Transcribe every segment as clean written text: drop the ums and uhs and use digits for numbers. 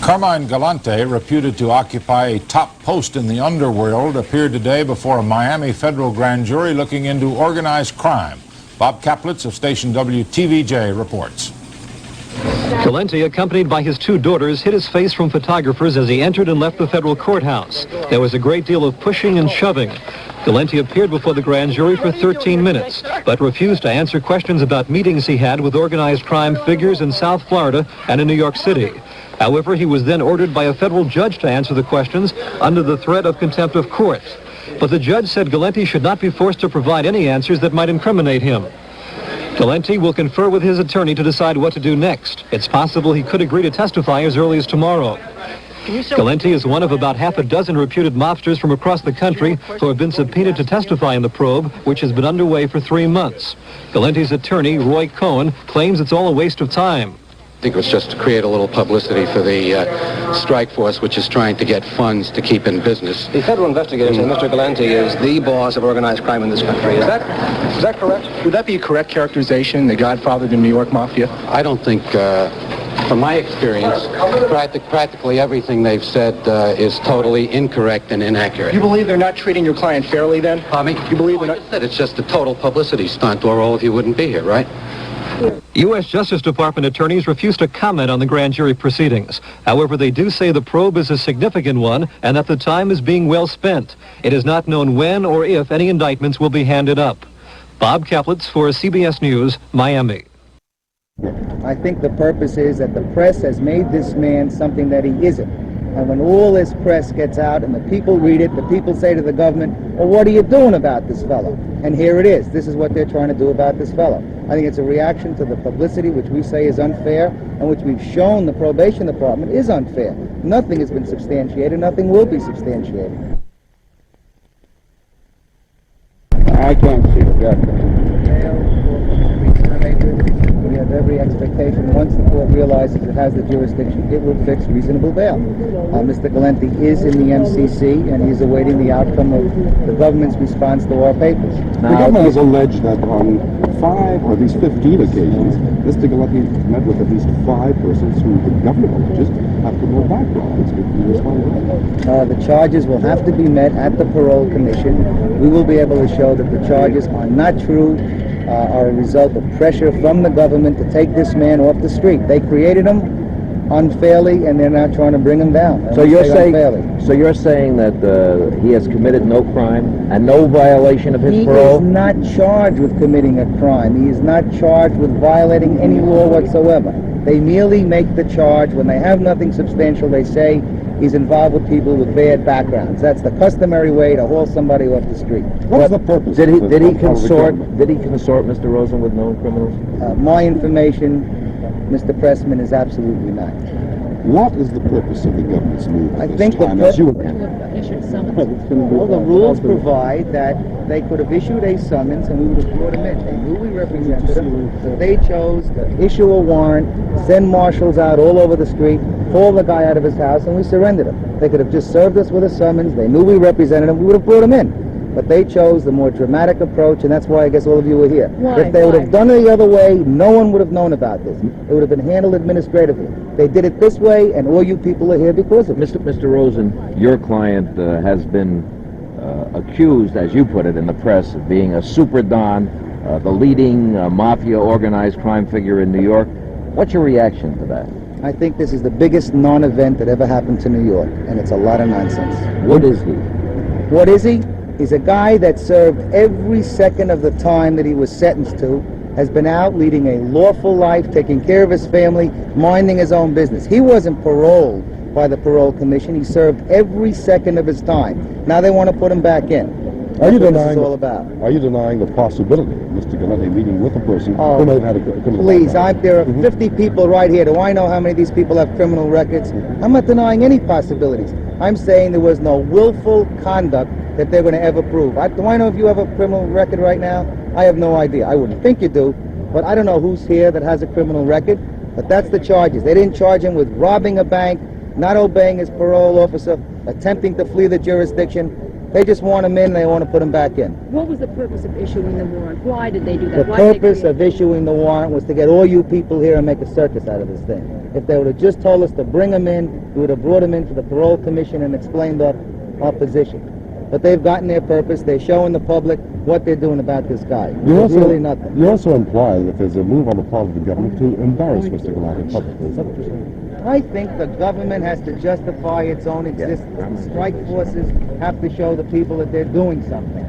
Carmine Galante, reputed to occupy a top post in the underworld, appeared today before a Miami federal grand jury looking into organized crime. Bob Kaplitz of station WTVJ reports. Galante, accompanied by his two daughters, hid his face from photographers as he entered and left the federal courthouse. There was a great deal of pushing and shoving. Galante appeared before the grand jury for 13 minutes, but refused to answer questions about meetings he had with organized crime figures in South Florida and in New York City. However, he was then ordered by a federal judge to answer the questions under the threat of contempt of court. But the judge said Galante should not be forced to provide any answers that might incriminate him. Galante will confer with his attorney to decide what to do next. It's possible he could agree to testify as early as tomorrow. Galante is one of about half a dozen reputed mobsters from across the country who have been subpoenaed to testify in the probe, which has been underway for 3 months. Galante's attorney, Roy Cohen, claims it's all a waste of time. I think it was just to create a little publicity for the strike force, which is trying to get funds to keep in business. The federal investigators say Mr. Galante is the boss of organized crime in this country. Is that correct? Would that be a correct characterization, the godfather of the New York Mafia? I don't think, from my experience, practically everything they've said is totally incorrect and inaccurate. You believe they're not treating your client fairly, then? Pardon me? You believe they're not? I said it's just a total publicity stunt, or all of you wouldn't be here, right? U.S. Justice Department attorneys refuse to comment on the grand jury proceedings. However, they do say the probe is a significant one and that the time is being well spent. It is not known when or if any indictments will be handed up. Bob Kaplitz for CBS News, Miami. I think the purpose is that the press has made this man something that he isn't. And when all this press gets out and the people read it, the people say to the government, well, what are you doing about this fellow? And here it is. This is what they're trying to do about this fellow. I think it's a reaction to the publicity, which we say is unfair, and which we've shown the probation department is unfair. Nothing has been substantiated. Nothing will be substantiated. I can't see it. We have every expectation, once the court realizes it has the jurisdiction, it will fix reasonable bail. Mr. Galante is in the MCC, and he's awaiting the outcome of the government's response to our papers. The government has alleged that on 5 or at least 15 occasions, Mr. Galante met with at least 5 persons who the government alleges have criminal backgrounds. Could you respond to that? The charges will have to be met at the Parole Commission. We will be able to show that the charges are not true, are a result of pressure from the government to take this man off the street. They created him unfairly, and they're now trying to bring him down. So you're saying that he has committed no crime and no violation of his parole? He is not charged with committing a crime. He is not charged with violating any law whatsoever. They merely make the charge. When they have nothing substantial, they say he's involved with people with bad backgrounds. That's the customary way to haul somebody off the street. What is the purpose? Did he consort, Mr. Rosen, with known criminals? My information, Mr. Pressman, is absolutely not. What is the purpose of the government's move? I think the rules provide that they could have issued a summons and we would have brought him in. They knew we represented him, so they chose to issue a warrant, send marshals out all over the street, pull the guy out of his house, and we surrendered him. They could have just served us with a summons. They knew we represented him. We would have brought him in. But they chose the more dramatic approach, and that's why I guess all of you are here. If they would have done it the other way, no one would have known about this. It would have been handled administratively. They did it this way, and all you people are here because of it. Mr. Rosen, your client has been accused, as you put it in the press, of being a super don, the leading mafia organized crime figure in New York. What's your reaction to that? I think this is the biggest non-event that ever happened to New York, and it's a lot of nonsense. What is he? What is he? He's a guy that served every second of the time that he was sentenced to, has been out leading a lawful life, taking care of his family, minding his own business. He wasn't paroled by the Parole Commission. He served every second of his time. Now they want to put him back in. That's what this is all about. Are you denying the possibility of Mr. Galante meeting with a person who may have had a criminal Please, background? there are 50 people right here. Do I know how many of these people have criminal records? I'm not denying any possibilities. I'm saying there was no willful conduct that they're going to ever prove. Do I know if you have a criminal record right now? I have no idea. I wouldn't think you do, but I don't know who's here that has a criminal record, but that's the charges. They didn't charge him with robbing a bank, not obeying his parole officer, attempting to flee the jurisdiction. They just want them in and they want to put them back in. What was the purpose of issuing the warrant? Why did they do that? The purpose of issuing the warrant was to get all you people here and make a circus out of this thing. If they would have just told us to bring them in, we would have brought them into the Parole Commission and explained our position. But they've gotten their purpose. They're showing the public what they're doing about this guy. It's really nothing. You also imply that there's a move on the part of the government to embarrass Mr. Galante publicly. Is that what you're saying? I think the government has to justify its own existence. Strike forces have to show the people that they're doing something.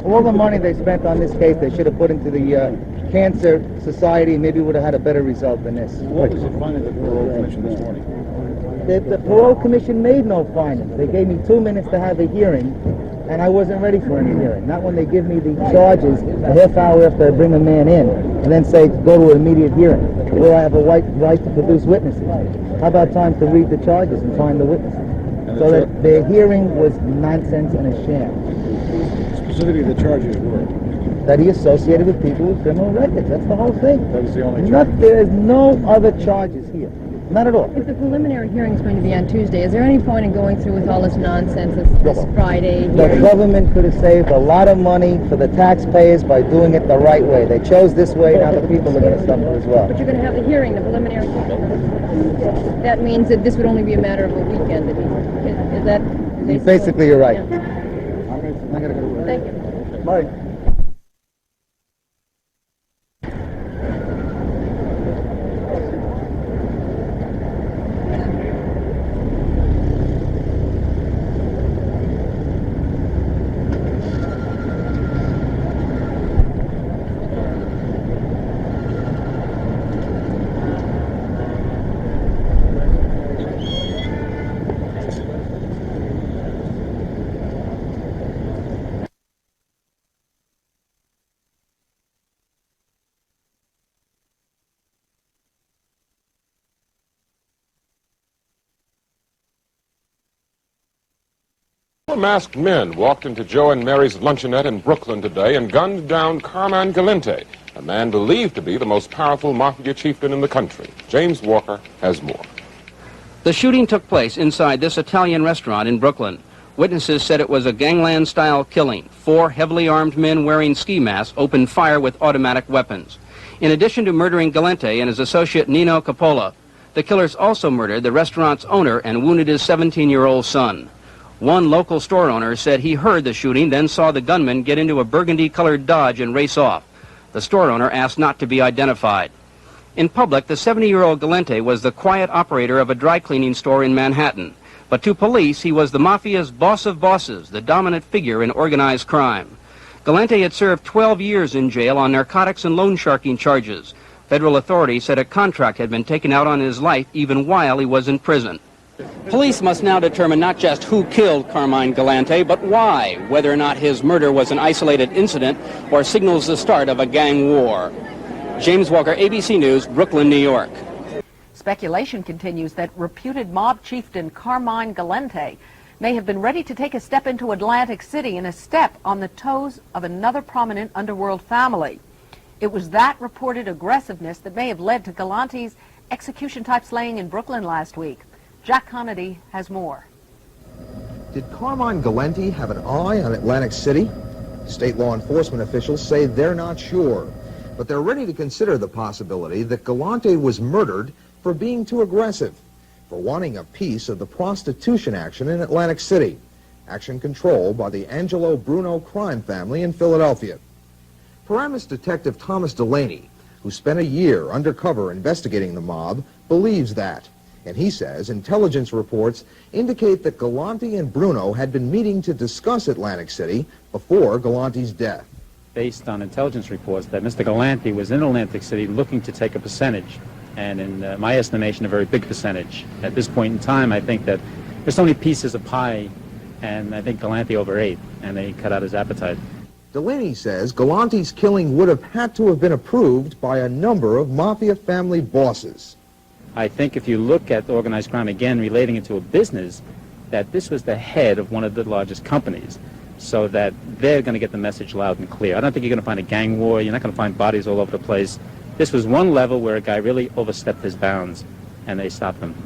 All the money they spent on this case, they should have put into the Cancer Society, maybe would have had a better result than this. What was the finding of the Parole Commission this morning? The Parole Commission made no findings. They gave me 2 minutes to have a hearing, and I wasn't ready for any hearing. Not when they give me the charges a half hour after I bring a man in, and then say go to an immediate hearing, where I have a right to produce witnesses. How about time to read the charges and find the witnesses? So that the hearing was nonsense and a sham. Specifically, the charges were that he associated with people with criminal records. That's the whole thing. That was the only charge. There is no other charges here. Not at all. If the preliminary hearing is going to be on Tuesday, is there any point in going through with all this nonsense this Friday hearing? The government could have saved a lot of money for the taxpayers by doing it the right way. They chose this way, now the people are going to suffer as well. But you're going to have the hearing, the preliminary hearing. That means that this would only be a matter of a weekend. Is that... Basically, you're right. Yeah. I gotta go to work. Thank you. Bye. Masked men walked into Joe and Mary's luncheonette in Brooklyn today and gunned down Carmine Galante, a man believed to be the most powerful mafia chieftain in the country. James Walker has more. The shooting took place inside this Italian restaurant in Brooklyn. Witnesses said it was a gangland-style killing. 4 heavily armed men wearing ski masks opened fire with automatic weapons. In addition to murdering Galante and his associate Nino Coppola, the killers also murdered the restaurant's owner and wounded his 17-year-old son. One local store owner said he heard the shooting, then saw the gunman get into a burgundy-colored Dodge and race off. The store owner asked not to be identified. In public, the 70-year-old Galante was the quiet operator of a dry-cleaning store in Manhattan. But to police, he was the mafia's boss of bosses, the dominant figure in organized crime. Galante had served 12 years in jail on narcotics and loan sharking charges. Federal authorities said a contract had been taken out on his life even while he was in prison. Police must now determine not just who killed Carmine Galante, but why, whether or not his murder was an isolated incident or signals the start of a gang war. James Walker, ABC News, Brooklyn, New York. Speculation continues that reputed mob chieftain Carmine Galante may have been ready to take a step into Atlantic City and a step on the toes of another prominent underworld family. It was that reported aggressiveness that may have led to Galante's execution-type slaying in Brooklyn last week. Jack Connedy has more. Did Carmine Galante have an eye on Atlantic City? State law enforcement officials say they're not sure, but they're ready to consider the possibility that Galante was murdered for being too aggressive, for wanting a piece of the prostitution action in Atlantic City, action controlled by the Angelo Bruno crime family in Philadelphia. Paramus Detective Thomas Delaney, who spent a year undercover investigating the mob, believes that. And he says intelligence reports indicate that Galante and Bruno had been meeting to discuss Atlantic City before Galante's death. Based on intelligence reports that Mr. Galante was in Atlantic City looking to take a percentage, and in my estimation, a very big percentage. At this point in time, I think that there's so many pieces of pie, and I think Galante overate, and they cut out his appetite. Delaney says Galante's killing would have had to have been approved by a number of mafia family bosses. I think if you look at organized crime, again, relating it to a business, that this was the head of one of the largest companies, so that they're going to get the message loud and clear. I don't think you're going to find a gang war. You're not going to find bodies all over the place. This was one level where a guy really overstepped his bounds, and they stopped him.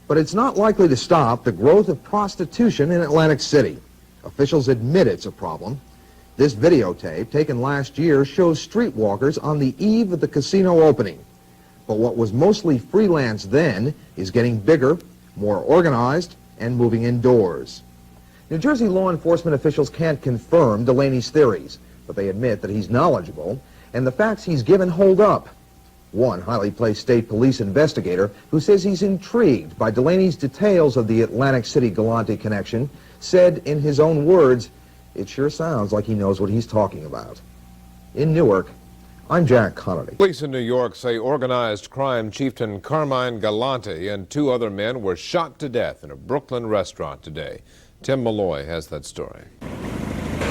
But it's not likely to stop the growth of prostitution in Atlantic City. Officials admit it's a problem. This videotape, taken last year, shows streetwalkers on the eve of the casino opening. But what was mostly freelance then is getting bigger, more organized, and moving indoors. New Jersey law enforcement officials can't confirm Delaney's theories, but they admit that he's knowledgeable, and the facts he's given hold up. One highly placed state police investigator who says he's intrigued by Delaney's details of the Atlantic City Galante connection said in his own words, "It sure sounds like he knows what he's talking about." In Newark, I'm Jack Connolly. Police in New York say organized crime chieftain Carmine Galante and 2 other men were shot to death in a Brooklyn restaurant today. Tim Malloy has that story.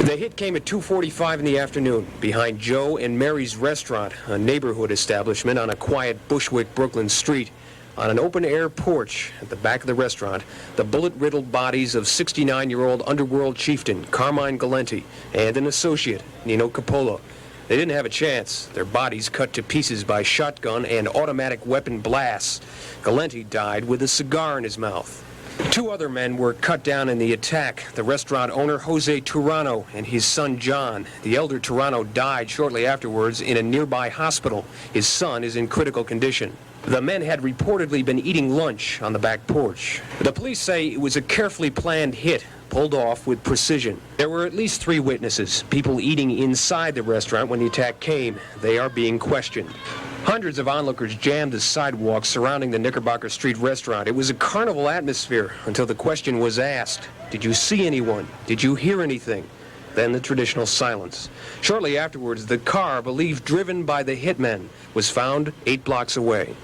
The hit came at 2:45 in the afternoon behind Joe and Mary's restaurant, a neighborhood establishment on a quiet Bushwick, Brooklyn street. On an open-air porch at the back of the restaurant, the bullet-riddled bodies of 69-year-old underworld chieftain Carmine Galante and an associate, Nino Coppola. They didn't have a chance. Their bodies cut to pieces by shotgun and automatic weapon blasts. Galante died with a cigar in his mouth. 2 other men were cut down in the attack. The restaurant owner, Jose Turano, and his son, John. The elder Turano died shortly afterwards in a nearby hospital. His son is in critical condition. The men had reportedly been eating lunch on the back porch. The police say it was a carefully planned hit, pulled off with precision. There were at least 3 witnesses, people eating inside the restaurant when the attack came. They are being questioned. Hundreds of onlookers jammed the sidewalks surrounding the Knickerbocker Street restaurant. It was a carnival atmosphere until the question was asked, "Did you see anyone? Did you hear anything?" Then the traditional silence. Shortly afterwards, the car, believed driven by the hitmen, was found 8 blocks away.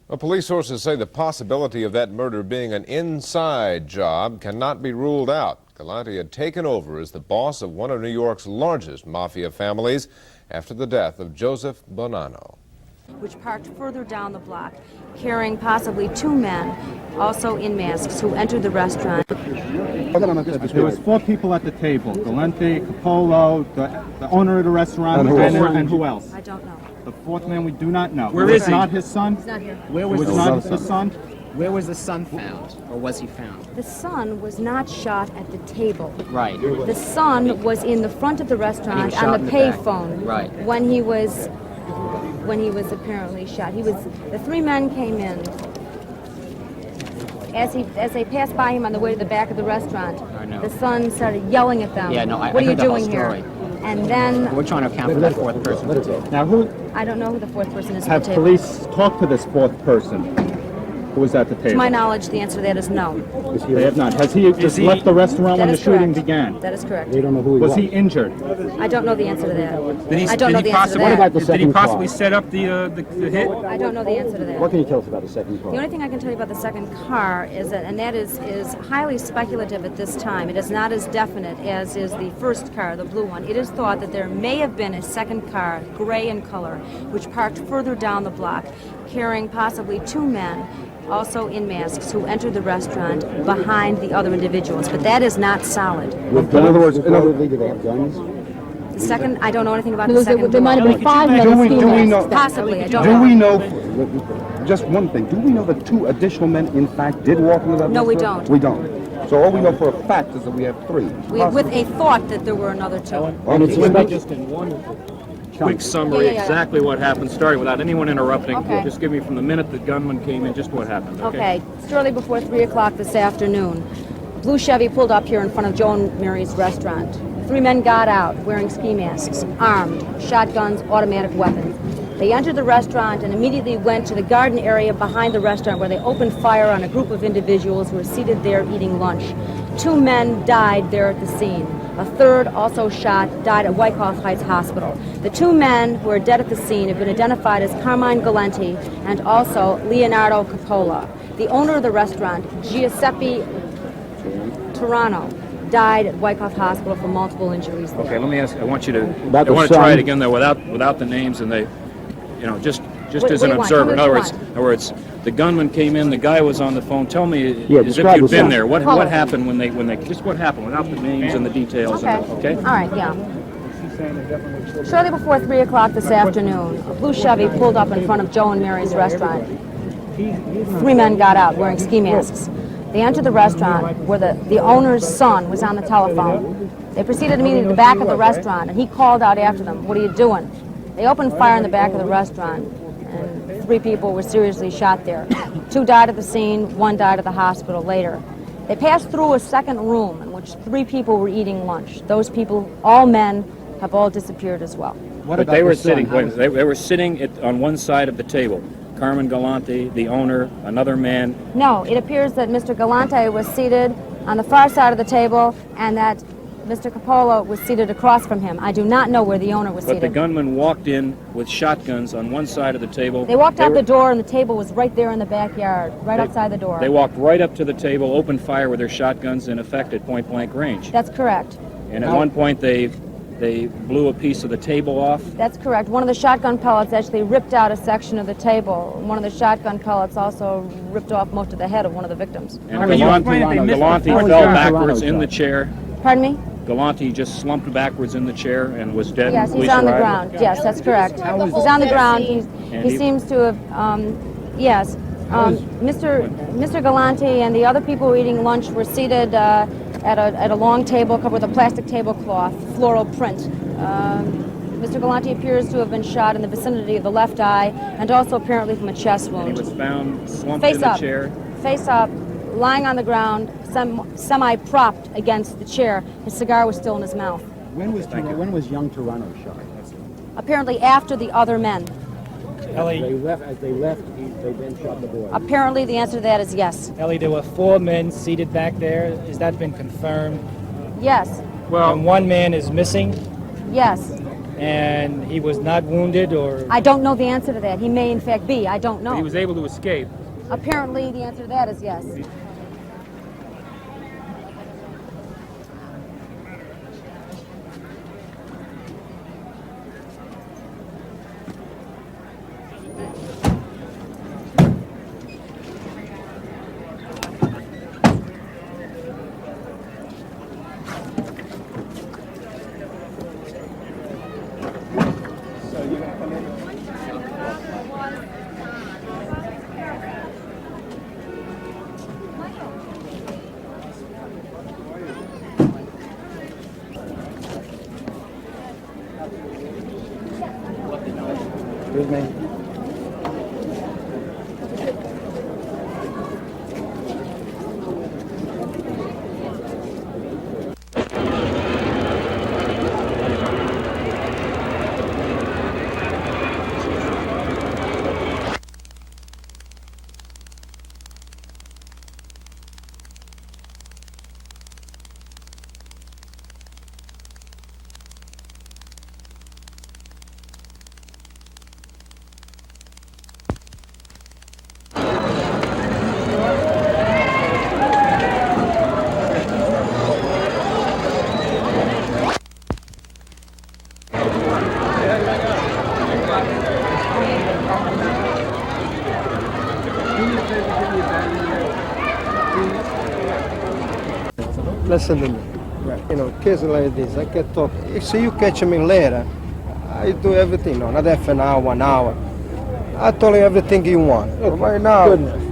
Well, police sources say the possibility of that murder being an inside job cannot be ruled out. Galante had taken over as the boss of one of New York's largest mafia families after the death of Joseph Bonanno. Which parked further down the block, carrying possibly 2 men, also in masks, who entered the restaurant. There was 4 people at the table: Galante, Coppola, the owner of the restaurant, and who else? I don't know. The 4th man we do not know. Where is he? Not his son? He's not here. Where was the not his son? Where was the son found, or was he found? The son was not shot at the table. Right. The son was in the front of the restaurant on the payphone. Right. When he was apparently shot. The 3 men came in. As they passed by him on the way to the back of the restaurant, the son started yelling at them. Yeah, no, what are you doing here? And then we're trying to account for that 4th person. Now, I don't know who the 4th person is. Have at the table. police talked to this 4th person who was at the To table? my knowledge, the answer to that is no. They have not. Has he just left the restaurant when the shooting began? That is correct. They don't know who he was. Was he injured? I don't know the answer to that. Did I don't know the answer to that. Did he possibly set up the hit? I don't know the answer to that. What can you tell us about the second car? The only thing I can tell you about the second car is that, and that is highly speculative at this time. It is not as definite as is the first car, the blue one. It is thought that there may have been a second car, gray in color, which parked further down the block, carrying possibly 2 men, also in masks, who entered the restaurant behind the other individuals. But that is not solid. In other words, do they have guns? The second, I don't know anything about the second. There might have been 5 men in Do we know? Possibly, I don't know. Do we know? Just one thing. Do we know that 2 additional men, in fact, did walk into that restaurant? No, we don't. We don't. So all we know for a fact is that we have 3. With a thought that there were another 2. And it's Just in one quick summary, exactly what happened, starting without anyone interrupting. Okay. Just give me from the minute the gunman came in, just what happened. Okay, it's early before 3 o'clock this afternoon. Blue Chevy pulled up here in front of Joe and Mary's restaurant. 3 men got out wearing ski masks, armed, shotguns, automatic weapons. They entered the restaurant and immediately went to the garden area behind the restaurant, where they opened fire on a group of individuals who were seated there eating lunch. 2 men died there at the scene. A 3rd, also shot, died at Wyckoff Heights Hospital. The 2 men who are dead at the scene have been identified as Carmine Galante and also Leonardo Coppola. The owner of the restaurant, Giuseppe Turano, died at Wyckoff Hospital from multiple injuries there. Okay, let me ask. I want to try it again though, without the names and just as an observer. In other words, the gunman came in. The guy was on the phone. Tell me, as if you've been there. What happened when they just what happened without the names and the details? Okay. All right. Yeah. Shortly before 3 o'clock this afternoon, a blue Chevy pulled up in front of Joe and Mary's restaurant. 3 men got out wearing ski masks. They entered the restaurant where the owner's son was on the telephone. They proceeded immediately to the back of the restaurant, and he called out after them, "What are you doing?" They opened fire in the back of the restaurant, and 3 people were seriously shot there. 2 died at the scene, 1 died at the hospital later. They passed through a second room in which 3 people were eating lunch. Those people, all men, have all disappeared as well. But they were sitting. They were sitting on one side of the table. Carmen Galante, the owner, another man. No, it appears that Mr. Galante was seated on the far side of the table and that Mr. Coppola was seated across from him. I do not know where the owner was But seated. the gunman walked in with shotguns on one side of the table. They walked out the door and the table was right there in the backyard, right outside the door. They walked right up to the table, opened fire with their shotguns, in effect at point-blank range. That's correct. And at one point they blew a piece of the table off. That's correct. One of the shotgun pellets actually ripped out a section of the table. One of the shotgun pellets also ripped off most of the head of one of the victims. And Galante fell backwards in the chair. Pardon me? Galante just slumped backwards in the chair and was dead. Yes, he's on the ground. Yes, that's correct. He's on the ground. He seems to have, yes. Mr. Galante and the other people who were eating lunch were seated at a long table covered with a plastic tablecloth, floral print. Mr. Galante appears to have been shot in the vicinity of the left eye and also apparently from a chest wound. And he was found slumped in the chair. Face up, lying on the ground, semi-propped against the chair. His cigar was still in his mouth. When was young Toronto shot? Apparently after the other men. Ellie, as they left, they then shot the boy. Apparently the answer to that is yes. Ellie, there were 4 men seated back there. Has that been confirmed? Yes. Well, and 1 man is missing? Yes. And he was not wounded, or? I don't know the answer to that. He may in fact be. I don't know. But he was able to escape. Apparently the answer to that is yes. Excuse me. Listen to me. You know, cases like this, I can talk. If you catch me later, I do everything. No, not half an hour, 1 hour. I tell you everything you want. Okay. Right now. Goodness.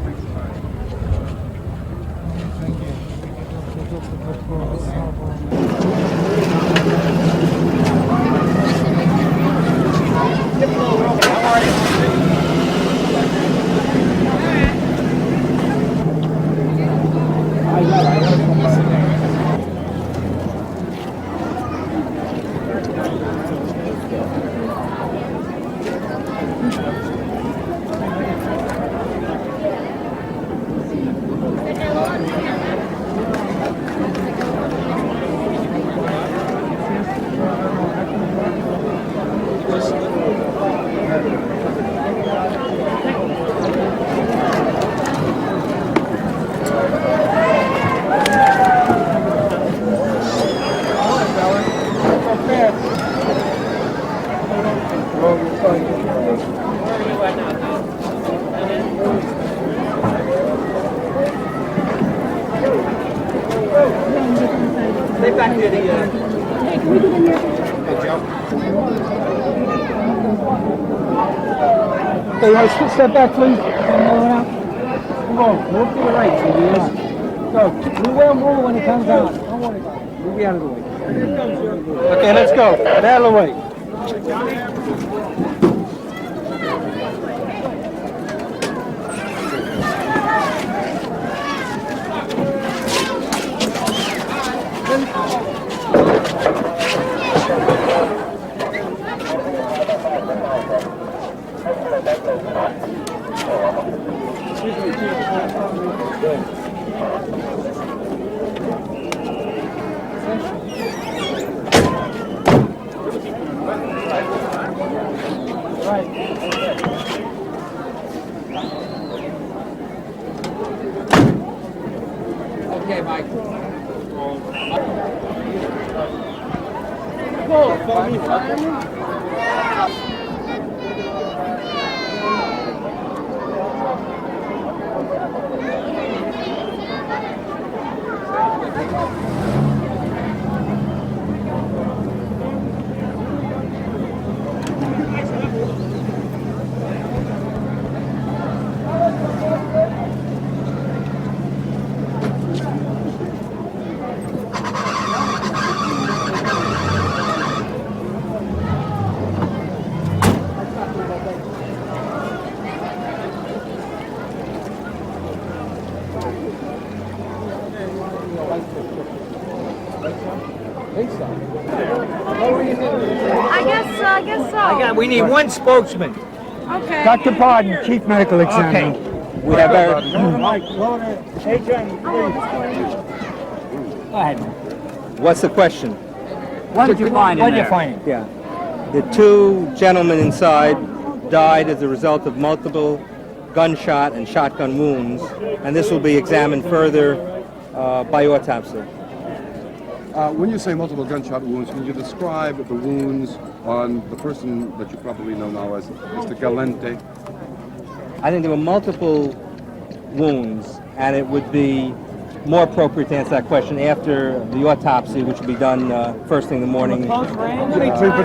Stay back here. Hey, can we get in here? Hey, Joe. Hey, guys, step back, please. Come on, move to the right, please. Go. We will move when it comes out. Don't worry about it. We'll be out of the way. Okay, let's go. Get out of the way. Okay, Mike. I guess so. We need one spokesman. Okay. Dr. Pardon, Chief Medical Examiner. Okay. We have our... Go ahead. What's the question? What did you find in What did there? you find? Yeah. The two gentlemen inside died as a result of multiple gunshot and shotgun wounds, and this will be examined further by autopsy. When you say multiple gunshot wounds, can you describe the wounds on the person that you probably know now as Mr. Galante? I think there were multiple wounds, and it would be more appropriate to answer that question after the autopsy, which will be done first thing in the morning. But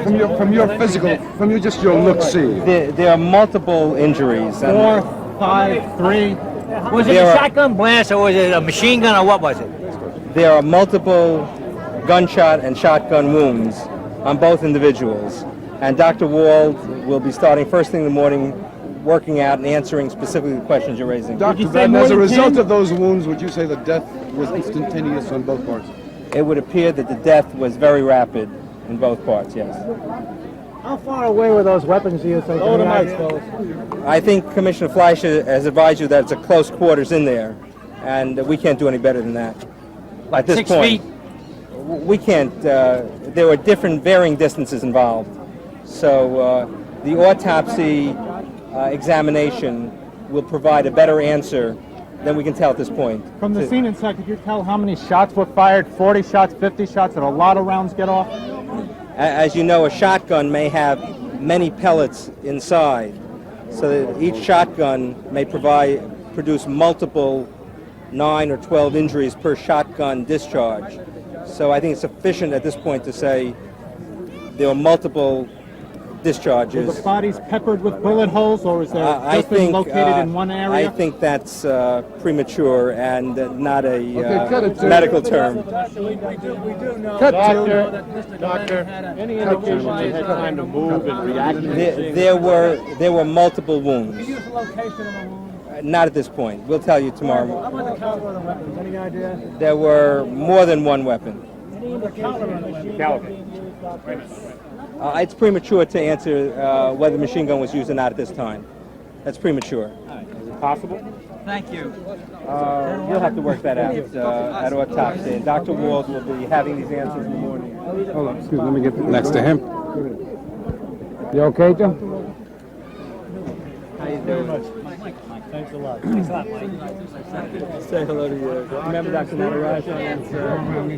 from your physical, from your look-see. There are multiple injuries. 4, 5, 3. Was it a shotgun blast or was it a machine gun or what was it? There are multiple gunshot and shotgun wounds on both individuals. And Dr. Wald will be starting first thing in the morning, working out and answering specifically the questions you're raising. Dr. Benton, as a result of those wounds, would you say the death was instantaneous on both parts? It would appear that the death was very rapid in both parts, yes. How far away were those weapons you think? I think Commissioner Fleischer has advised you that it's a close quarters in there, and we can't do any better than that. At this 6 point, feet? we can't. There were different varying distances involved. So the autopsy examination will provide a better answer than we can tell at this point. From the scene inside, could you tell how many shots were fired? 40 shots, 50 shots? Did a lot of rounds get off? As you know, a shotgun may have many pellets inside, so that each shotgun may produce multiple 9 or 12 injuries per shotgun discharge. So I think it's sufficient at this point to say there were multiple discharges. Were the bodies peppered with bullet holes, or is there just been located in one area? I think that's premature and not a medical term. Doctor, any indication they had time to move and react? There were multiple wounds. Can you use the location of the wound? Not at this point. We'll tell you tomorrow. How about the caliber of the weapons? Any idea? There were more than one weapon. The caliber of the weapons? Caliber. It's premature to answer whether the machine gun was used or not at this time. That's premature. Is it possible? Thank you. You'll have to work that out at autopsy. And Dr. Wald will be having these answers in the morning. Hold on, excuse me, let me get next to him. You okay, Jim? How you doing? Mike, thanks a lot. Thanks a lot, Mike. Say hello to you. Remember Dr. Nataraj?